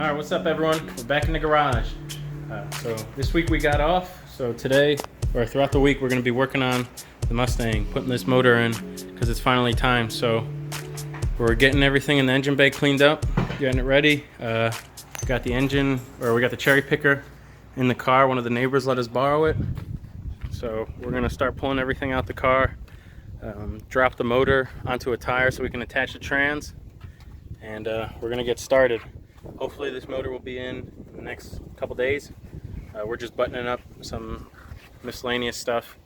Alright, what's up everyone? We're back in the garage. So this week we got off, so today, or throughout the week, we're going to be working on the Mustang, putting this motor in, because it's finally time. So we're getting everything in the engine bay cleaned up, getting it ready. Got the engine, or we got the cherry picker in the car. One of the neighbors let us borrow it. So we're going to start pulling everything out the car, drop the motor onto a tire so we can attach the trans, and we're going to get started. Hopefully this motor will be in the next couple days. We're just buttoning up some miscellaneous stuff,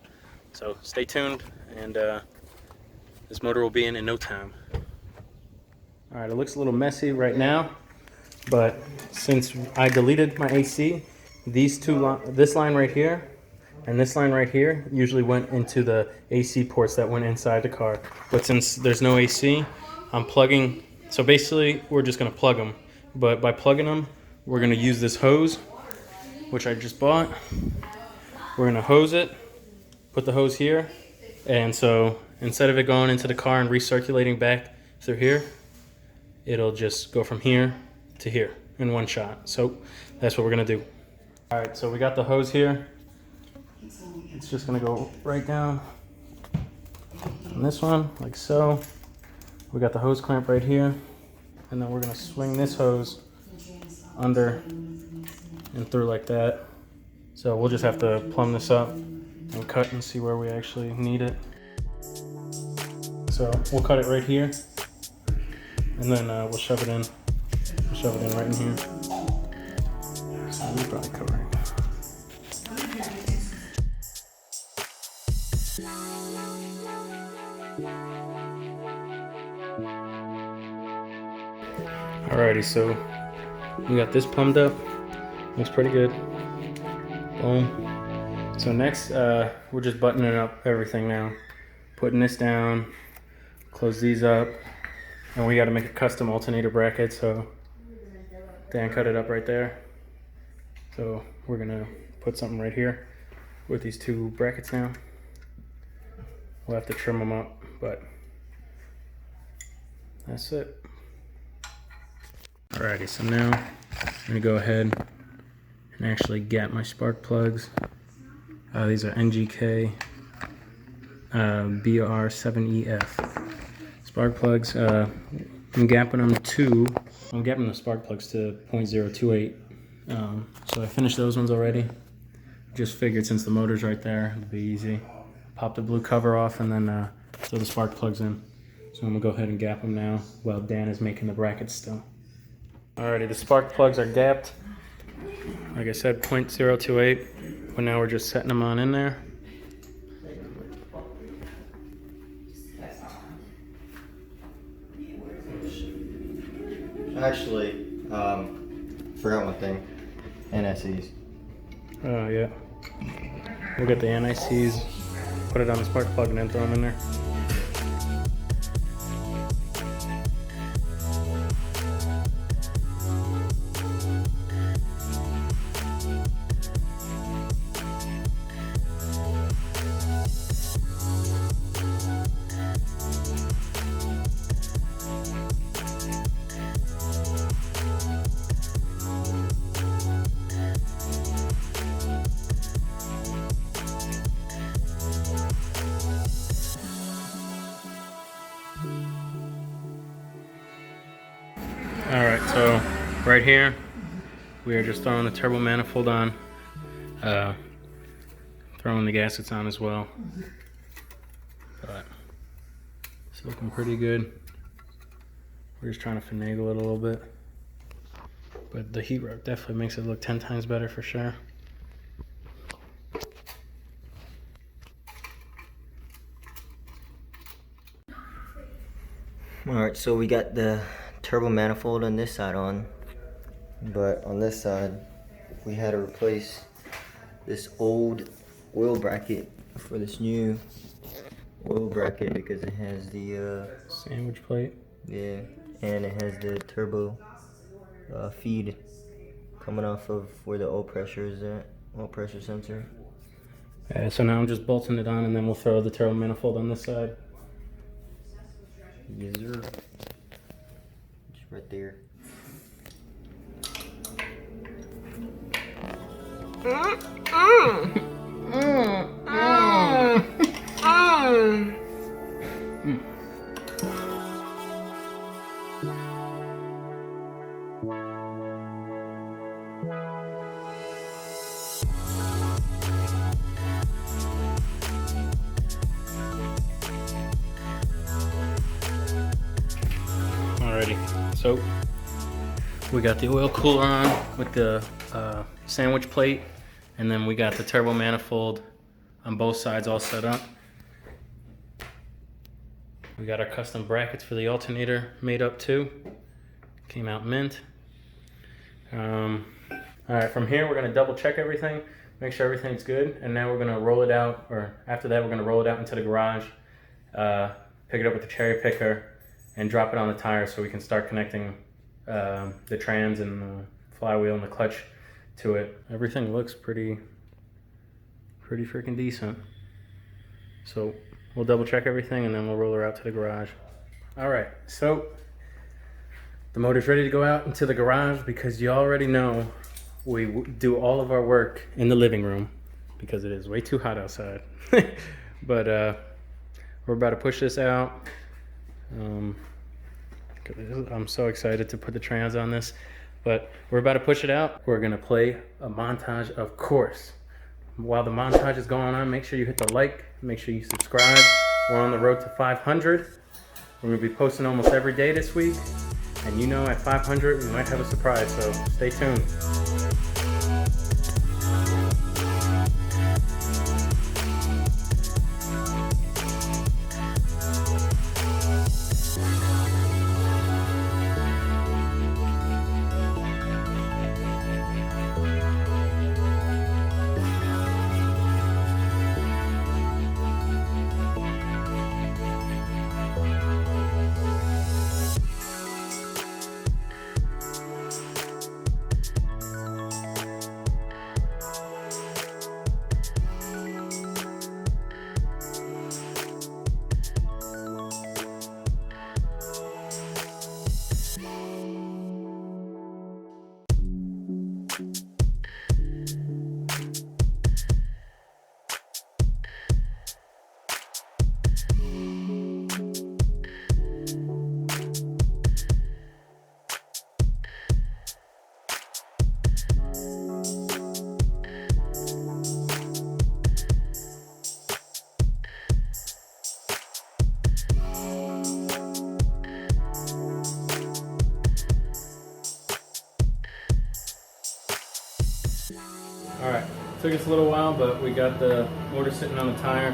so stay tuned, and this motor will be in no time. Alright, it looks a little messy right now, but since I deleted my AC, this line right here and this line right here usually went into the AC ports that went inside the car. But since there's no AC, I'm plugging, so basically we're just going to plug them. But by plugging them, we're going to use this hose, which I just bought. We're going to hose it, put the hose here, and so instead of it going into the car and recirculating back through here, it'll just go from here to here in one shot. So that's what we're going to do. All right, so we got the hose here. It's just going to go right down on this one, like so. We got the hose clamp right here. And then we're going to swing this hose under and through like that. So we'll just have to plumb this up and cut and see where we actually need it. So we'll cut it right here, and then we'll shove it in. We'll shove it in right in here. So we'll probably cover it. Alrighty, so we got this plumbed up. Looks pretty good. Boom. So next, we're just buttoning up everything now. Putting this down, close these up, and we got to make a custom alternator bracket, so Dan cut it up right there. So we're gonna put something right here with these two brackets now. We'll have to trim them up, but that's it. Alrighty, so now I'm gonna go ahead and actually gap my spark plugs. These are NGK BR7EF spark plugs. I'm gapping the spark plugs to 0.028. So I finished those ones already. Just figured since the motor's right there, it'd be easy. Pop the blue cover off and then throw the spark plugs in. So I'm gonna go ahead and gap them now while Dan is making the brackets still. Alrighty, the spark plugs are gapped. Like I said, 0.028, but now we're just setting them on in there. Actually, forgot one thing. NSEs. Oh yeah. We'll get the NICs, put it on the spark plug, and then throw them in there. Alright, so right here we are just throwing the turbo manifold on, throwing the gaskets on as well, but it's looking pretty good. We're just trying to finagle it a little bit, but the heat rub definitely makes it look 10 times better for sure. Alright, so we got the turbo manifold on this side on, but on this side we had to replace this old oil bracket for this new oil bracket because it has the Sandwich plate. Yeah, and it has the turbo feed coming off of where the oil pressure is at, oil pressure sensor. So now I'm just bolting it on, and then we'll throw the turbo manifold on this side. Yes, sir. Just right there. Alrighty, so we got the oil cooler on with the sandwich plate, and then we got the turbo manifold on both sides all set up. We got our custom brackets for the alternator made up too. Came out mint. Alright, from here we're gonna double check everything, make sure everything's good, and now we're gonna roll it out, or after that we're gonna roll it out into the garage, pick it up with the cherry picker, and drop it on the tire so we can start connecting the trans and the flywheel and the clutch to it. Everything looks pretty freaking decent. So we'll double check everything and then we'll roll her out to the garage. All right, so the motor's ready to go out into the garage because you already know we do all of our work in the living room because it is way too hot outside. But we're about to push this out. I'm so excited to put the trans on this, but we're about to push it out. We're gonna play a montage, of course. While the montage is going on, make sure you hit the like, make sure you subscribe. We're on the road to 500. We're gonna be posting almost every day this week, and you know at 500 we might have a surprise, so stay tuned. Alright, took us a little while, but we got the motor sitting on the tire.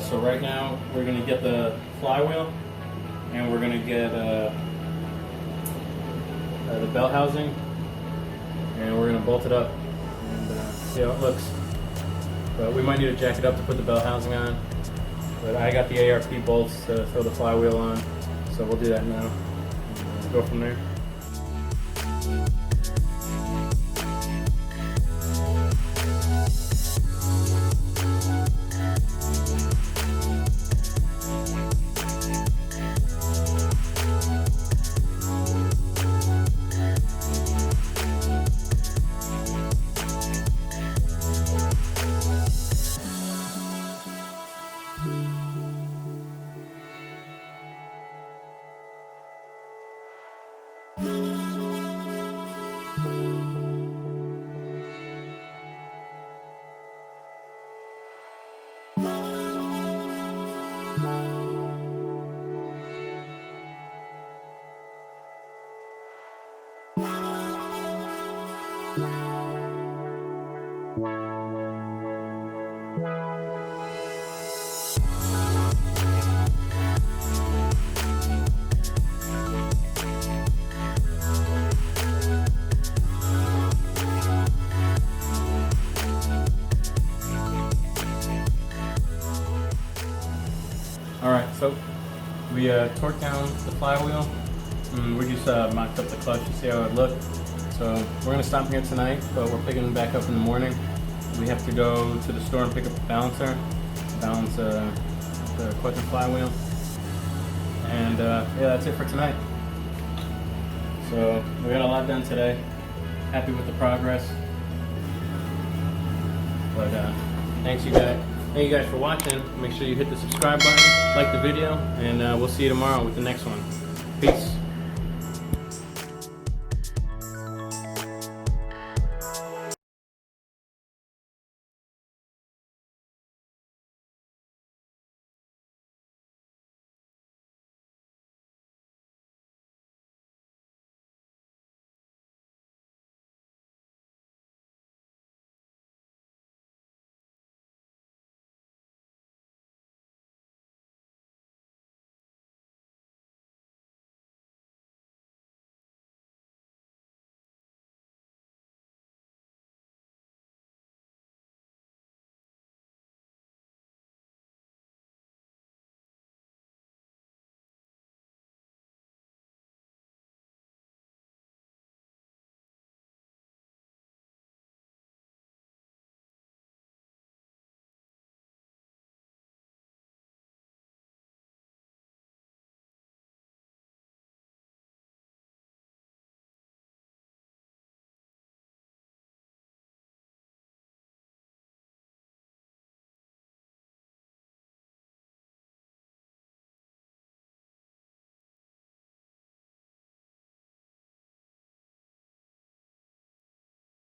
So right now we're going to get the flywheel, and we're going to get the belt housing, and we're going to bolt it up and see how it looks. But we might need to jack it up to put the belt housing on. But I got the ARP bolts to throw the flywheel on, so we'll do that now. And go from there. Alright, so we torqued down the flywheel, and we just mocked up the clutch to see how it looked. So we're going to stop here tonight, but we're picking it back up in the morning. We have to go to the store and pick up the balancer, balance the clutch and flywheel. And yeah, that's it for tonight. So we got a lot done today. Happy with the progress. But thank you guys for watching. Make sure you hit the subscribe button, like the video, and we'll see you tomorrow with the next one. Peace.